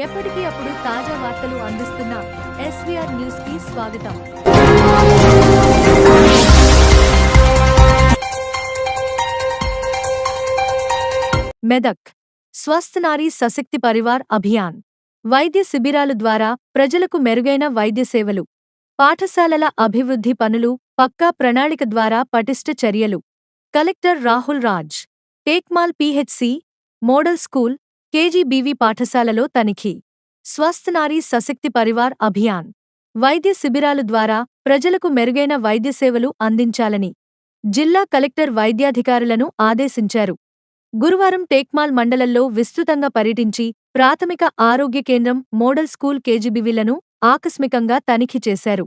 ఎప్పటికీ అప్పుడు తాజా వార్తలు అందిస్తున్న ఎస్వీఆర్ న్యూస్ కి స్వాగతం. మెదక్ స్వస్థ్ నారీ సశక్తి పరివార్ అభియాన్ వైద్య శిబిరాలు ద్వారా ప్రజలకు మెరుగైన వైద్య సేవలు, పాఠశాలల అభివృద్ధి పనులు, పక్కా ప్రణాళిక ద్వారా పటిష్ట చర్యలు. Collector Rahul Raj Tekmal PHC, model school, KGBV పాఠశాలలో తనిఖీ. స్వస్థ్ నారీ సశక్తి పరివార్ అభియాన్ వైద్య శిబిరాలు ద్వారా ప్రజలకు మెరుగైన వైద్య సేవలు అందించాలని జిల్లా కలెక్టర్ వైద్యాధికారులను ఆదేశించారు. గురువారం టేక్మాల్ మండలంలో విస్తృతంగా పర్యటించి ప్రాథమిక ఆరోగ్య కేంద్రం, మోడల్ స్కూల్, కేజీబీవీలను ఆకస్మికంగా తనిఖీ చేశారు.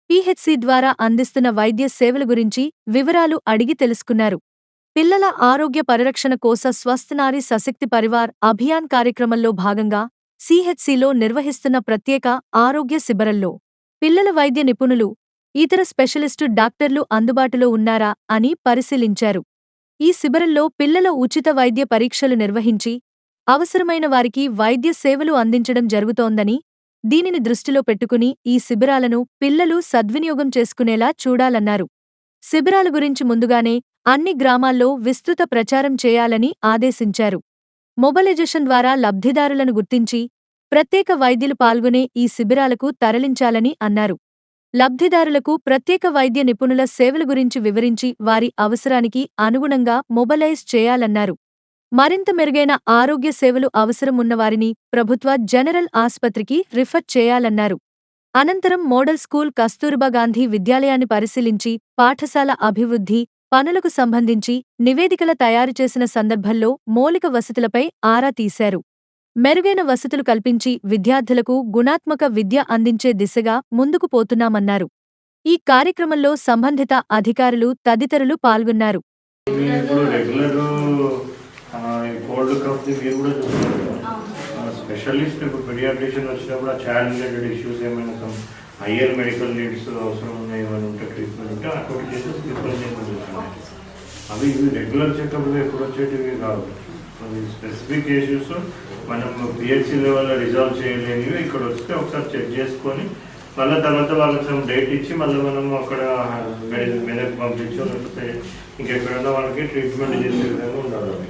పీహెచ్సీ ద్వారా అందిస్తున్న వైద్య సేవల గురించి వివరాలు అడిగి తెలుసుకున్నారు. పిల్లల ఆరోగ్య పరిరక్షణ కోసం స్వస్థ్ నారీ సశక్తి పరివార్ అభియాన్ కార్యక్రమంలో భాగంగా సీహెచ్సీలో నిర్వహిస్తున్న ప్రత్యేక ఆరోగ్య శిబిరంలో పిల్లల వైద్య నిపుణులు, ఇతర స్పెషలిస్టు డాక్టర్లు అందుబాటులో ఉన్నారా అని పరిశీలించారు. ఈ శిబిరంలో పిల్లల ఉచిత వైద్య పరీక్షలు నిర్వహించి అవసరమైన వారికి వైద్య సేవలు అందించడం జరుగుతోందని, దీనిని దృష్టిలో పెట్టుకుని ఈ శిబిరాలను పిల్లలు సద్వినియోగం చేసుకునేలా చూడాలన్నారు. శిబిరాల గురించి ముందుగానే అన్ని గ్రామాల్లో విస్తృత ప్రచారం చేయాలని ఆదేశించారు. మొబలైజేషన్ ద్వారా లబ్ధిదారులను గుర్తించి ప్రత్యేక వైద్యులు పాల్గొనే ఈ శిబిరాలకు తరలించాలని అన్నారు. లబ్ధిదారులకు ప్రత్యేక వైద్య నిపుణుల సేవల గురించి వివరించి వారి అవసరానికి అనుగుణంగా మొబలైజ్ చేయాలన్నారు. మరింత మెరుగైన ఆరోగ్య సేవలు అవసరం ఉన్నవారిని ప్రభుత్వ జనరల్ ఆస్పత్రికి రిఫర్ చేయాలన్నారు. అనంతరం మోడల్ స్కూల్, కస్తూర్బా గాంధీ విద్యాలయాన్ని పరిశీలించి పాఠశాల అభివృద్ధి పనులకు సంబంధించి నివేదికల తయారు చేసిన సందర్భంలో మౌలిక వసతులపై ఆరా తీశారు. మెరుగైన వసతులు కల్పించి విద్యార్థులకు గుణాత్మక విద్య అందించే దిశగా ముందుకు పోతున్నామన్నారు. ఈ కార్యక్రమంలో సంబంధిత అధికారులు తదితరులు పాల్గొన్నారు. స్పెషలిస్ట్ ఇప్పుడు పీడియాట్రిషియన్ వచ్చినప్పుడు ఆ చైల్డ్ రిలేటెడ్ ఇష్యూస్ ఏమైనా హయ్యర్ మెడికల్ నీడ్స్ అవసరం ఉన్నాయి, ఏమైనా ఉంటే ట్రీట్మెంట్ ఉంటే అటువంటి కేసెస్ ప్రిఫర్ చేయమని అవి ఇవి రెగ్యులర్ చెకప్లు ఎప్పుడు వచ్చేటివి కాదు. అవి స్పెసిఫిక్ ఇష్యూస్ మనం పిహెచ్సి లెవెల్లో రిజాల్వ్ చేయలేనివి ఇక్కడ వస్తే ఒకసారి చెక్ చేసుకొని మళ్ళీ తర్వాత వాళ్ళకి డేట్ ఇచ్చి మళ్ళీ మనం అక్కడ మెదక్ పంపించో లేకపోతే ఇంకెక్కడన్నా వాళ్ళకి ట్రీట్మెంట్ చేసే విధంగా ఉండాలి.